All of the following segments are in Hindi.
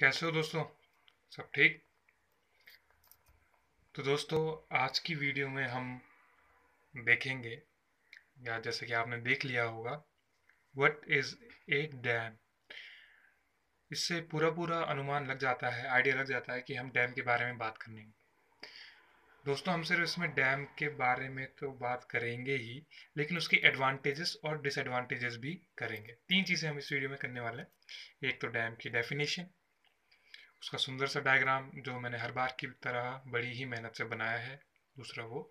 कैसे हो दोस्तों? सब ठीक? तो दोस्तों, आज की वीडियो में हम देखेंगे, या जैसे कि आपने देख लिया होगा, व्हाट इज ए डैम। इससे पूरा पूरा अनुमान लग जाता है, आइडिया लग जाता है कि हम डैम के बारे में बात करने। दोस्तों, हम सिर्फ इसमें डैम के बारे में तो बात करेंगे ही, लेकिन उसकी एडवांटेजेस और डिसएडवांटेजेस भी करेंगे। तीन चीज़ें हम इस वीडियो में करने वाले हैं। एक तो डैम की डेफिनेशन, उसका सुंदर सा डायग्राम जो मैंने हर बार की तरह बड़ी ही मेहनत से बनाया है। दूसरा वो,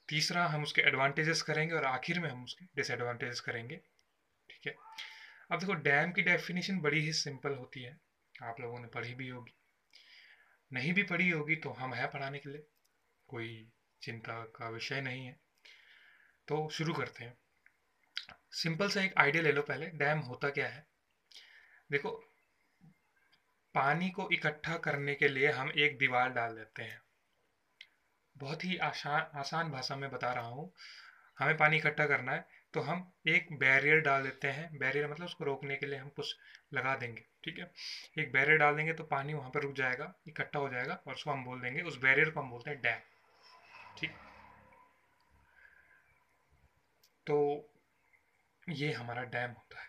तीसरा हम उसके एडवांटेजेस करेंगे, और आखिर में हम उसके डिसएडवांटेजेस करेंगे। ठीक है। अब देखो, डैम की डेफिनेशन बड़ी ही सिंपल होती है, आप लोगों ने पढ़ी भी होगी, नहीं भी पढ़ी होगी तो हम हैं पढ़ाने के लिए, कोई चिंता का विषय नहीं है। तो शुरू करते हैं। सिंपल सा एक आइडिया ले लो पहले, डैम होता क्या है। देखो, पानी को इकट्ठा करने के लिए हम एक दीवार डाल देते हैं। बहुत ही आसान आसान भाषा में बता रहा हूँ। हमें पानी इकट्ठा करना है तो हम एक बैरियर डाल देते हैं। बैरियर मतलब उसको रोकने के लिए हम कुछ लगा देंगे। ठीक है। एक बैरियर डाल देंगे तो पानी वहां पर रुक जाएगा, इकट्ठा हो जाएगा, और उसको हम बोल देंगे, उस बैरियर को हम बोलते हैं डैम। ठीक। तो ये हमारा डैम होता है।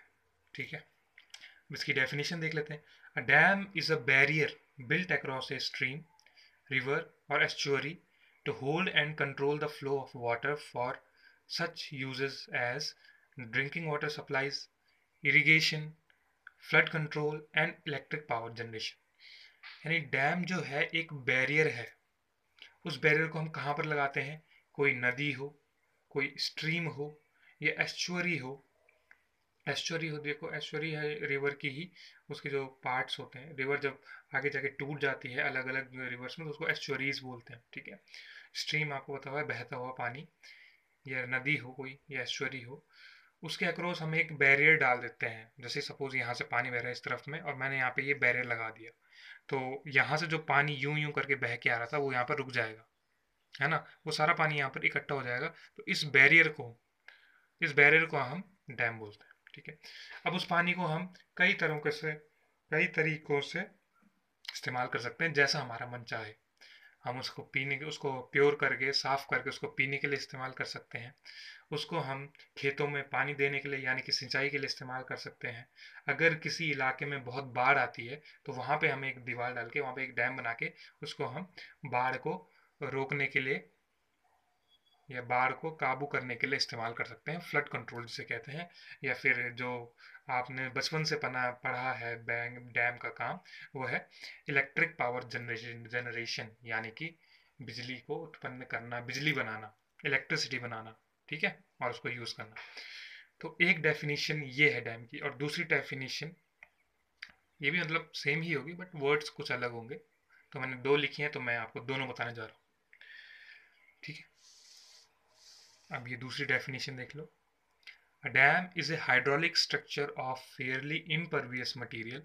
ठीक है। अब इसकी डेफिनेशन देख लेते हैं। A dam is a barrier built across a stream, river, or estuary to hold and control the flow of water for such uses as drinking water supplies, irrigation, flood control and electric power generation। यानी डैम जो है एक बैरियर है। उस बैरियर को हम कहाँ पर लगाते हैं? कोई नदी हो, कोई स्ट्रीम हो, या एस्चुअरी हो। एस्चुअरी हो, देखो एस्चुअरी है रिवर की ही, उसके जो पार्ट्स होते हैं, रिवर जब आगे जाके टूट जाती है अलग अलग रिवर्स में, तो उसको एस्चुअरीज बोलते हैं। ठीक है। स्ट्रीम आपको पता हुआ है, बहता हुआ पानी, या नदी हो कोई, या एस्चुअरी हो, उसके अक्रॉस हम एक बैरियर डाल देते हैं। जैसे सपोज यहाँ से पानी बह रहा है इस तरफ में, और मैंने यहाँ पे ये बैरियर लगा दिया, तो यहाँ से जो पानी यूं यूं करके बह के आ रहा था वो यहाँ पर रुक जाएगा, है ना। वो सारा पानी यहाँ पर इकट्ठा हो जाएगा। तो इस बैरियर को हम डैम बोलते हैं। ठीक है। अब उस पानी को हम कई तरीकों से इस्तेमाल कर सकते हैं, जैसा हमारा मन चाहे। हम उसको प्योर करके, साफ करके उसको पीने के लिए इस्तेमाल कर सकते हैं। उसको हम खेतों में पानी देने के लिए, यानी कि सिंचाई के लिए इस्तेमाल कर सकते हैं। अगर किसी इलाके में बहुत बाढ़ आती है तो वहाँ पे हम एक दीवार डाल के, वहाँ पे एक डैम बना के, उसको हम बाढ़ को रोकने के लिए या बाढ़ को काबू करने के लिए इस्तेमाल कर सकते हैं। फ्लड कंट्रोल जिसे कहते हैं। या फिर जो आपने बचपन से पढ़ा है डैम का काम, वो है इलेक्ट्रिक पावर जनरेशन, यानी कि बिजली को उत्पन्न करना, बिजली बनाना, इलेक्ट्रिसिटी बनाना। ठीक है। और उसको यूज़ करना। तो एक डेफिनेशन ये है डैम की, और दूसरी डेफिनेशन ये भी मतलब सेम ही होगी, बट वर्ड्स कुछ अलग होंगे। तो मैंने दो लिखी हैं, तो मैं आपको दोनों बताने जा रहा हूँ। ठीक है। अब ये दूसरी डेफिनेशन देख लो। A dam is a hydraulic structure of fairly impervious material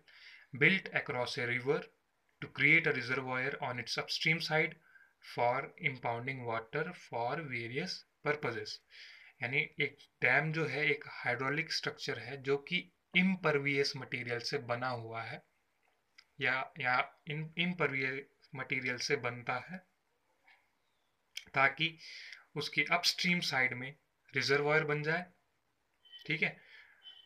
built across a river to create a reservoir on its upstream side for impounding water for various purposes। यानी एक डैम जो है एक हाइड्रोलिक स्ट्रक्चर है जो कि इम्परवियस मटेरियल से बना हुआ है, या इम्परवियस मटेरियल से बनता है, ताकि उसकी अपस्ट्रीम साइड में रिजर्वायर बन जाए। ठीक है।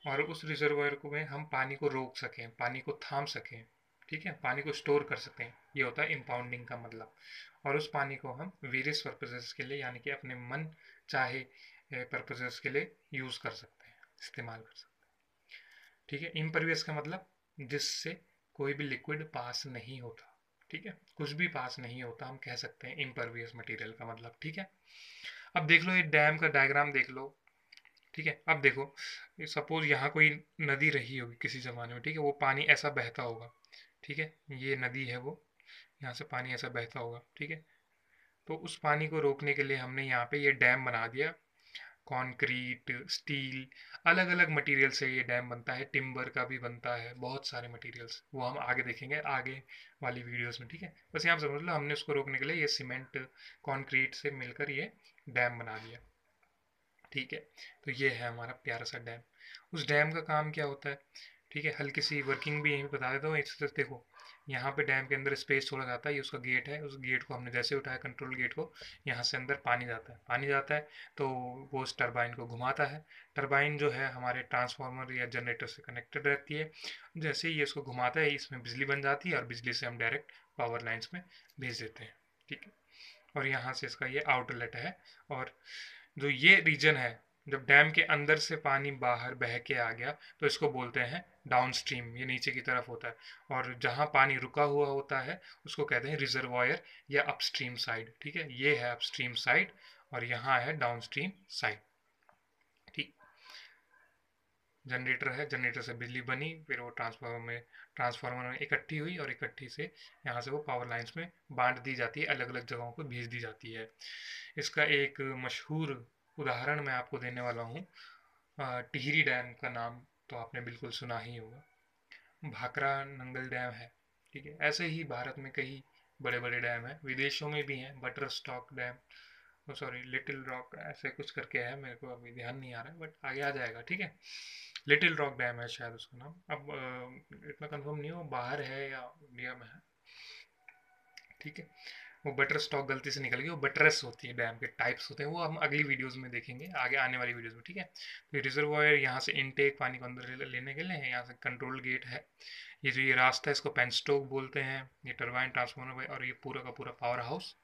और उस रिजर्वायर को में हम पानी को रोक सकें, पानी को थाम सकें। ठीक है। पानी को स्टोर कर सकें। ये होता है इम्पाउंडिंग का मतलब। और उस पानी को हम वेरियस पर्पजेस के लिए, यानी कि अपने मन चाहे पर्पजेस के लिए यूज़ कर सकते हैं, इस्तेमाल कर सकते हैं। ठीक है। इम्परवियस का मतलब जिससे कोई भी लिक्विड पास नहीं होता। ठीक है। कुछ भी पास नहीं होता, हम कह सकते हैं इम्परवियस मटेरियल का मतलब। ठीक है। अब देख लो, ये डैम का डायग्राम देख लो। ठीक है। अब देखो, सपोज यहाँ कोई नदी रही होगी किसी ज़माने में। ठीक है। वो पानी ऐसा बहता होगा। ठीक है। ये नदी है वो, यहाँ से पानी ऐसा बहता होगा। ठीक है। तो उस पानी को रोकने के लिए हमने यहाँ पे ये डैम बना दिया। कंक्रीट, स्टील, अलग अलग मटेरियल से ये डैम बनता है। टिम्बर का भी बनता है, बहुत सारे मटेरियल्स, वो हम आगे देखेंगे आगे वाली वीडियोस में। ठीक है। बस यहाँ समझ लो, हमने उसको रोकने के लिए ये सीमेंट कंक्रीट से मिलकर ये डैम बना दिया। ठीक है। तो ये है हमारा प्यारा सा डैम। उस डैम का काम क्या होता है? ठीक है, हल्की सी वर्किंग भी यहीं पे बता देता हूँ। इस तरह देखो, यहाँ पे डैम के अंदर स्पेस थोड़ा जाता है, ये उसका गेट है, उस गेट को हमने जैसे उठाया कंट्रोल गेट को, यहाँ से अंदर पानी जाता है, पानी जाता है तो वो उस टरबाइन को घुमाता है। टरबाइन जो है हमारे ट्रांसफार्मर या जनरेटर से कनेक्टेड रहती है। जैसे ही ये इसको घुमाता है, इसमें बिजली बन जाती है और बिजली से हम डायरेक्ट पावर लाइन्स में भेज देते हैं। ठीक है, और यहाँ से इसका ये आउटलेट है। और जो ये रीजन है, जब डैम के अंदर से पानी बाहर बह के आ गया तो इसको बोलते हैं डाउनस्ट्रीम, ये नीचे की तरफ होता है। और जहाँ पानी रुका हुआ होता है उसको कहते हैं रिजर्वायर या अपस्ट्रीम साइड। ठीक है, ये है अपस्ट्रीम साइड और यहाँ है डाउनस्ट्रीम साइड। ठीक, जनरेटर है, जनरेटर से बिजली बनी, फिर वो ट्रांसफार्मर में इकट्ठी हुई और इकट्ठी से यहाँ से वो पावर लाइन्स में बांट दी जाती है, अलग अलग जगहों को भेज दी जाती है। इसका एक मशहूर उदाहरण मैं आपको देने वाला हूँ। टिहरी डैम का नाम तो आपने बिल्कुल सुना ही होगा। भाखड़ा नंगल डैम है। ठीक है, ऐसे ही भारत में कई बड़े बड़े डैम हैं, विदेशों में भी हैं। Butter stock dam, sorry little rock ऐसे कुछ करके है, मेरे को अभी ध्यान नहीं आ रहा है, बट आगे आ जाएगा। ठीक है, लिटिल रॉक डैम है शायद उसका नाम। अब इतना कंफर्म नहीं हो बाहर है या इंडिया में है। ठीक है, वो बटर स्टॉक गलती से निकल गई, वो बटरस होती है, डैम के टाइप्स होते हैं, वो हम अगली वीडियोस में देखेंगे, आगे आने वाली वीडियोस में। ठीक है, तो ये रिजर्वायर यहाँ से इनटेक पानी को अंदर लेने के लिए है, यहाँ से कंट्रोल गेट है। ये जो ये रास्ता है इसको पेनस्टोक बोलते हैं। ये टरबाइन ट्रांसफार्मर और ये पूरा का पूरा पावर हाउस,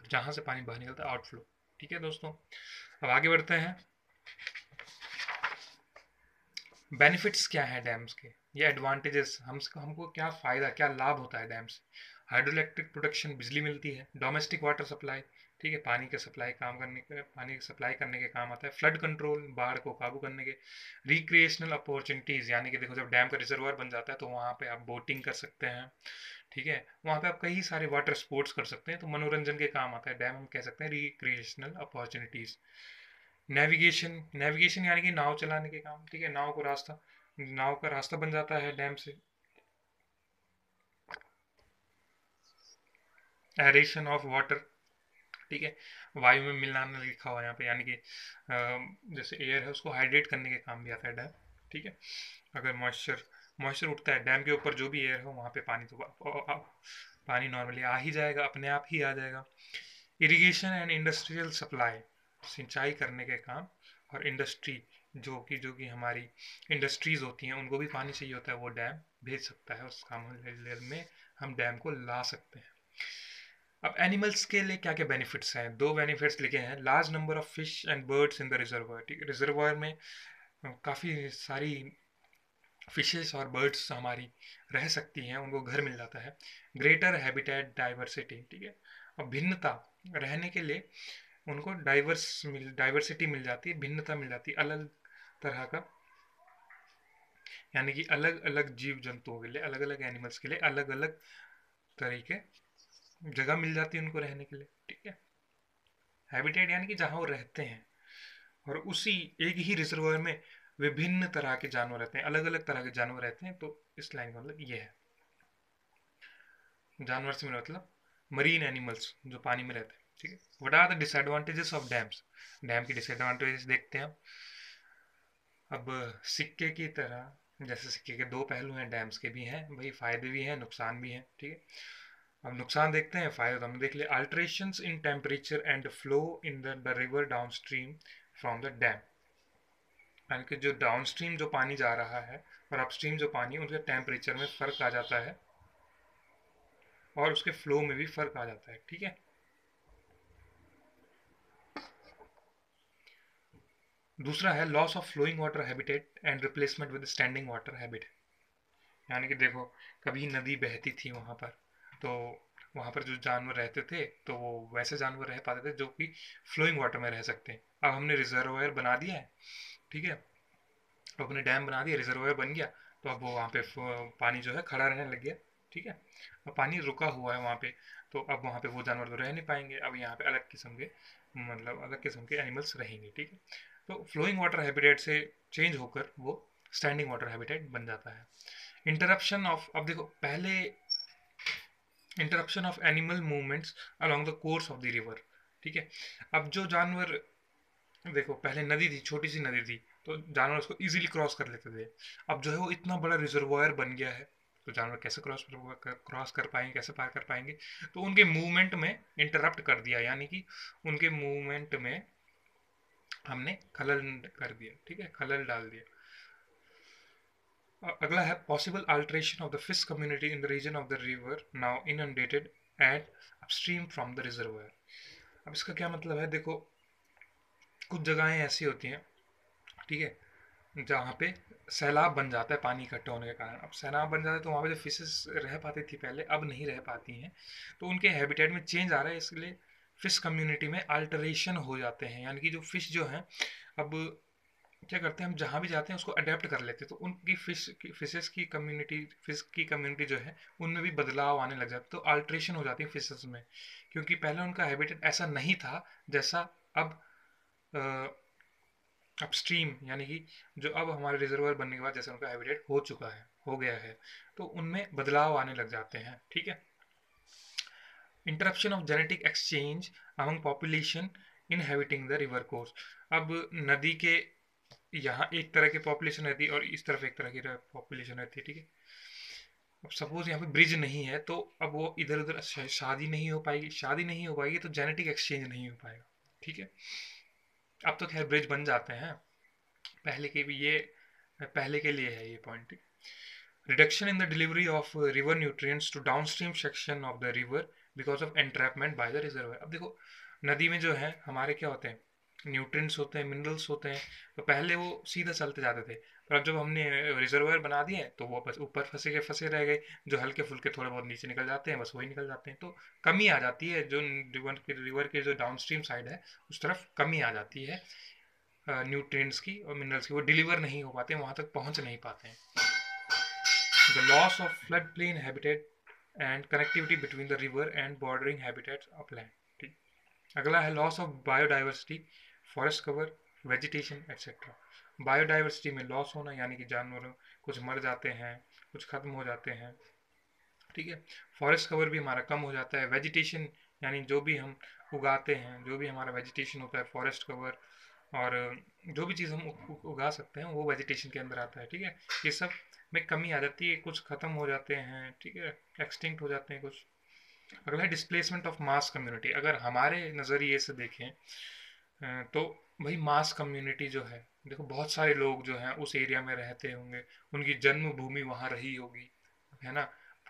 जहाँ से पानी बाहर निकलता है, आउटफ्लो। ठीक है दोस्तों, अब आगे बढ़ते हैं। बेनिफिट्स क्या है डैम्स के, ये एडवांटेजेस, हमको क्या फ़ायदा, क्या लाभ होता है डैम से। हाइड्रो इलेक्ट्रिक प्रोडक्शन, बिजली मिलती है। डोमेस्टिक वाटर सप्लाई, ठीक है, पानी के सप्लाई काम करने के, पानी की सप्लाई करने के काम आता है। फ्लड कंट्रोल, बाढ़ को काबू करने के। रिक्रिएशनल अपॉर्चुनिटीज़, यानी कि देखो जब डैम का रिजर्वायर बन जाता है तो वहाँ पे आप बोटिंग कर सकते हैं। ठीक है, वहाँ पे आप कई सारे वाटर स्पोर्ट्स कर सकते हैं, तो मनोरंजन के काम आता है डैम, हम कह सकते हैं रिक्रिएशनल अपॉर्चुनिटीज़। नेविगेशन, नेविगेशन यानी कि नाव चलाने के काम। ठीक है, नाव का रास्ता बन जाता है डैम से। एरेशन ऑफ वाटर, ठीक है, वायु में मिलाना लिखा हुआ है यहाँ पे, यानी कि जैसे एयर है उसको हाइड्रेट करने के काम भी आता है डैम। ठीक है, अगर मॉइस्चर मॉइस्चर उठता है डैम के ऊपर, जो भी एयर हो वहाँ पे पानी तो पानी नॉर्मली आ ही जाएगा, अपने आप ही आ जाएगा। इरिगेशन एंड इंडस्ट्रियल सप्लाई, सिंचाई करने के काम। और इंडस्ट्री, जो कि हमारी इंडस्ट्रीज होती हैं उनको भी पानी चाहिए होता है, वो डैम भेज सकता है, उस काम में हम डैम को ला सकते हैं। अब एनिमल्स के लिए क्या क्या बेनिफिट्स हैं, दो बेनिफिट्स लिखे हैं। Large number of fish and birds in the reservoir, ठीक है, रिजर्वायर में काफ़ी सारी फिशेस और बर्ड्स हमारी रह सकती हैं, उनको घर मिल जाता है। ग्रेटर हैबिटेट डाइवर्सिटी, ठीक है, अब भिन्नता, रहने के लिए उनको डाइवर्सिटी मिल जाती है, भिन्नता मिल जाती है, अलग तरह का, यानी कि अलग अलग जीव जंतुओं के लिए, अलग अलग एनिमल्स के लिए अलग अलग तरीके जगह मिल जाती है उनको रहने के लिए। ठीक है, हैबिटेट यानी कि जहाँ वो रहते हैं, और उसी एक ही रिजर्वायर में विभिन्न तरह के जानवर रहते हैं, अलग अलग तरह के जानवर रहते हैं। तो इस लाइन का मतलब ये है, जानवर से मेरा मतलब मरीन एनिमल्स जो पानी में रहते हैं। ठीक है, what are the disadvantages of dams, dam की डिसएडवांटेजेस देखते हैं। अब सिक्के की तरह, जैसे सिक्के के दो पहलू हैं, डैम्स के भी हैं भाई, फायदे भी हैं नुकसान भी हैं। ठीक है, अब नुकसान देखते हैं, फायदा तो हमने देख लिया। Alterations in temperature and flow in the river down stream from the dam, यानी कि जो डाउन स्ट्रीम जो पानी जा रहा है और अपस्ट्रीम जो पानी, उनके टेम्परेचर में फ़र्क आ जाता है और उसके फ्लो में भी फ़र्क आ जाता है। ठीक है, दूसरा है loss of flowing water habitat and replacement with standing water habit, यानी कि देखो कभी नदी बहती थी वहाँ पर, तो वहाँ पर जो जानवर रहते थे तो वो वैसे जानवर रह पाते थे जो कि फ्लोइंग वाटर में रह सकते हैं। अब हमने रिजर्वायर बना दिया है, ठीक है, अब अपने डैम बना दिया, रिजर्वायर बन गया, तो अब वो वहाँ पे पानी जो है खड़ा रहने लग गया। ठीक है, अब पानी रुका हुआ है वहाँ पे, तो अब वहाँ पे वो जानवर तो रह नहीं पाएंगे, अब यहाँ पे अलग किस्म के, मतलब अलग किस्म के एनिमल्स रहेंगे। ठीक है, तो फ्लोइंग वाटर हैबिटेट से चेंज होकर वो स्टैंडिंग वाटर हैबिटेट बन जाता है। इंटरप्शन ऑफ, अब देखो पहले interruption of animal movements along the course of the river. ठीक है, अब जो जानवर, देखो पहले नदी थी, छोटी सी नदी थी, तो जानवर उसको इजीली क्रॉस कर लेते थे। अब जो है वो इतना बड़ा रिजर्वायर बन गया है, तो जानवर कैसे क्रॉस कर पाएंगे, कैसे पार कर पाएंगे? तो उनके मूवमेंट में इंटरप्ट कर दिया, यानी कि उनके मूवमेंट में हमने खलल कर दिया, ठीक है, खलल डाल दिया। अगला है possible alteration of the fish community in the region of the river now inundated at upstream from the reservoir. अब इसका क्या मतलब है? देखो, कुछ जगहें ऐसी होती हैं, ठीक है, जहाँ पे सैलाब बन जाता है पानी इकट्ठा होने के कारण। अब सैलाब बन जाता है तो वहाँ पे जो फिशेस रह पाती थी पहले, अब नहीं रह पाती हैं, तो उनके हैबिटेट में चेंज आ रहा है, इसलिए फिश कम्युनिटी में अल्टरेशन हो जाते हैं। यानी कि जो फिश जो हैं, अब क्या करते हैं, हम जहाँ भी जाते हैं उसको अडेप्ट कर लेते हैं, तो उनकी फिशेस की कम्युनिटी, फिश की कम्युनिटी जो है उनमें भी बदलाव आने लग जाते, तो अल्ट्रेशन हो जाती है फिशेस में, क्योंकि पहले उनका हैबिटेट ऐसा नहीं था जैसा अब अपस्ट्रीम, यानी कि जो अब हमारे रिजर्वर बनने के बाद जैसे उनका हैबिटेट हो चुका है, हो गया है, तो उनमें बदलाव आने लग जाते हैं, ठीक है। Interruption of genetic exchange among population inhabiting the river course. अब नदी के यहाँ एक तरह की पॉपुलेशन रहती है और इस तरफ एक तरह की पॉपुलेशन रहती है, ठीक है। अब सपोज यहाँ पे ब्रिज नहीं है, तो अब वो इधर उधर शादी नहीं हो पाएगी, शादी नहीं हो पाएगी तो जेनेटिक एक्सचेंज नहीं हो पाएगा, ठीक है। अब तो खैर ब्रिज बन जाते हैं, पहले के भी ये पहले के लिए है ये point. Reduction in the delivery of river nutrients to downstream section of the river because of entrapment by the reservoir. अब देखो, नदी में जो है हमारे क्या होते हैं, न्यूट्रिएंट्स होते हैं, मिनरल्स होते हैं, तो पहले वो सीधा चलते जाते थे, पर अब जब हमने रिजर्वायर बना दिए तो वो बस ऊपर फंसे रह गए, जो हल्के फुल्के थोड़े बहुत नीचे निकल जाते हैं, बस वही निकल जाते हैं, तो कमी आ जाती है, जो रिवर के जो डाउनस्ट्रीम साइड है उस तरफ कमी आ जाती है न्यूट्रिएंट्स की और मिनरल्स की, वो डिलीवर नहीं हो पाते, वहाँ तक पहुँच नहीं पाते हैं। The loss of flood plain habitat and connectivity between the river and bordering habitats of land, ठीक। अगला है loss of biodiversity, forest cover, vegetation etcetera. Biodiversity में लॉस होना, यानी कि जानवर कुछ मर जाते हैं, कुछ खत्म हो जाते हैं, ठीक है। फॉरेस्ट कवर भी हमारा कम हो जाता है, वेजिटेशन यानी जो भी हम उगाते हैं, जो भी हमारा वेजिटेशन होता है, फॉरेस्ट कवर और जो भी चीज़ हम उगा सकते हैं वो वेजिटेशन के अंदर आता है, ठीक है। ये सब में कमी आ जाती है, कुछ ख़त्म हो जाते हैं, ठीक है, एक्सटिंक्ट हो जाते हैं कुछ। अगला है डिस्प्लेसमेंट ऑफ मास कम्युनिटी। अगर हमारे नज़रिए से देखें तो भाई मास कम्युनिटी जो है, देखो बहुत सारे लोग जो हैं उस एरिया में रहते होंगे, उनकी जन्मभूमि वहाँ रही होगी, है ना,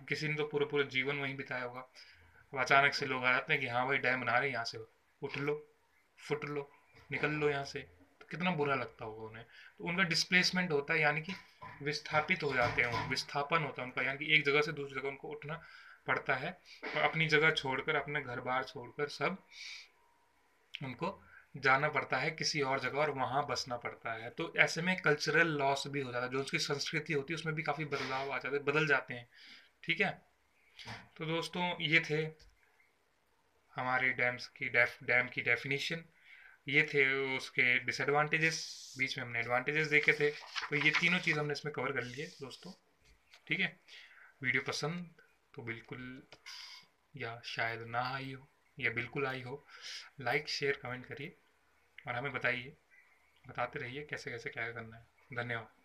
किसी ने तो पूरा पूरा जीवन वहीं बिताया होगा। अब अचानक से लोग आ जाते हैं कि हाँ भाई डैम बना रहे हैं, यहाँ से उठ लो, फुट लो, निकल लो यहाँ से, तो कितना बुरा लगता होगा उन्हें। तो उनका डिस्प्लेसमेंट होता है, यानी कि विस्थापित हो जाते हैं, विस्थापन होता है उनका, यानी कि एक जगह से दूसरी जगह उनको उठना पड़ता है, और अपनी जगह छोड़कर, अपने घर बार छोड़कर सब उनको जाना पड़ता है किसी और जगह और वहाँ बसना पड़ता है। तो ऐसे में कल्चरल लॉस भी हो जाता है, जो उसकी संस्कृति होती है उसमें भी काफ़ी बदलाव आ जाते हैं, बदल जाते हैं, ठीक है। तो दोस्तों ये थे हमारे डैम की डेफिनेशन, ये थे उसके डिसएडवांटेजेस, बीच में हमने एडवांटेजेस देखे थे, तो ये तीनों चीज़ हमने इसमें कवर कर लिए दोस्तों, ठीक है। वीडियो पसंद तो बिल्कुल, या शायद ना आई हो या बिल्कुल आई हो, लाइक शेयर कमेंट करिए और हमें बताइए, बताते रहिए कैसे कैसे क्या करना है। धन्यवाद।